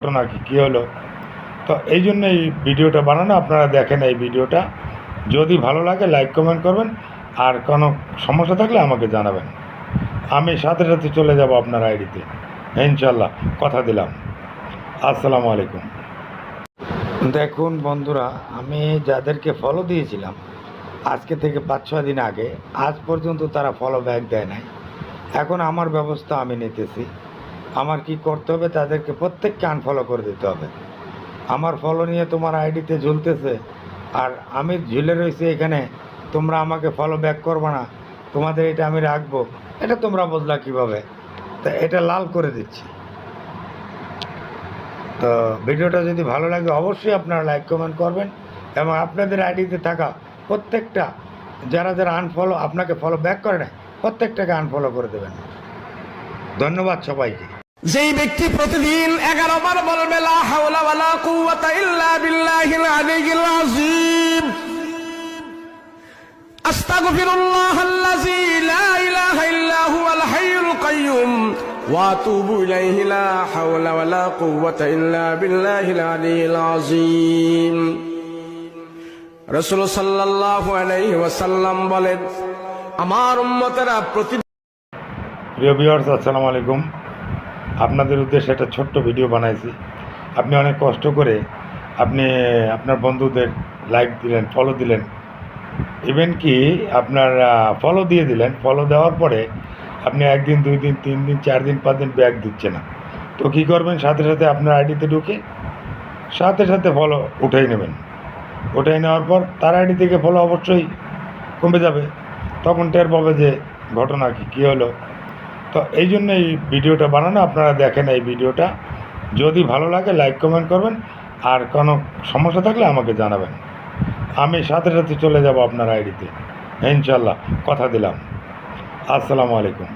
ঘটনা কী হলো। তো এই জন্য এই ভিডিওটা বানানো, আপনারা দেখেন এই ভিডিওটা। যদি ভালো লাগে লাইক কমেন্ট করবেন, আর কোনো সমস্যা থাকলে আমাকে জানাবেন। আমি সাথে সাথে চলে যাব আপনার আইডিতে, ইনশাল্লাহ, কথা দিলাম। আসসালামু আলাইকুম। দেখুন বন্ধুরা, আমি যাদেরকে ফলো দিয়েছিলাম আজকে থেকে 5-6 দিন আগে, আজ পর্যন্ত তারা ফলো ব্যাক দেয় নাই। এখন আমার ব্যবস্থা আমি নিতেছি। আমার কি করতে হবে, তাদেরকে প্রত্যেককে আনফলো করে দিতে হবে। আমার ফলো নিয়ে তোমার আইডিতে ঝুলতেছে, আর আমি ঝুলে রয়েছি এখানে, তোমরা আমাকে ফলো ব্যাক করবে না, তোমাদের এটা আমি রাখবো, এটা তোমরা বুঝলা কীভাবে? তা এটা লাল করে দিচ্ছি। তো ভিডিওটা যদি ভালো লাগে অবশ্যই আপনারা লাইক কমেন্ট করবেন, এবং আপনাদের আইডিতে থাকা প্রত্যেকটা যারা যারা আনফলো আপনাকে ফলো ব্যাক করে না, প্রত্যেকটাকে আনফলো করে দেবেন। ধন্যবাদ সবাইকে। যেই ব্যক্তি প্রতিদিন 11 বার বলবে লা হাওলা ওয়ালা কুওয়াতা ইল্লা বিল্লাহিল আলিয়্যিল আযীম, আস্তাগফিরুল্লাহাল্লাযী লা ইলাহা ইল্লা হুয়াল হাইয়ুল কাইয়্যুম ওয়া আতুবু ইলাইহি লা হাওলা ওয়ালা কুওয়াতা ইল্লা বিল্লাহিল আলিয়্যিল আযীম। রাসূল সাল্লাল্লাহু আলাইহি ওয়াসাল্লাম বলেন, আমার উম্মতেরা প্রিয় ভিউয়ার্স, আসসালামু আলাইকুম। আপনাদের উদ্দেশ্যে একটা ছোট্ট ভিডিও বানাইছি। আপনি অনেক কষ্ট করে আপনি আপনার বন্ধুদের লাইক দিলেন, ফলো দিলেন, ইভেন কি আপনার ফলো দিয়ে দিলেন। ফলো দেওয়ার পরে আপনি 1 দিন 2 দিন 3 দিন 4 দিন 5 দিন ব্যাক দিচ্ছে না। তো কী করবেন, সাথে সাথে আপনার আইডিতে ঢুকে সাথে সাথে ফলো উঠাই নেবেন। উঠাই নেওয়ার পর তার আইডি থেকে ফলো অবশ্যই কমে যাবে। তখন টের পাবে যে ঘটনা কী হলো। তো এই জন্য এই ভিডিওটা বানানো, আপনারা দেখেন এই ভিডিওটা। যদি ভালো লাগে লাইক কমেন্ট করবেন, আর কোনো সমস্যা থাকলে আমাকে জানাবেন। আমি সাথে সাথে চলে যাব আপনার আইডিতে, ইনশাল্লাহ, কথা দিলাম। আসসালামু আলাইকুম।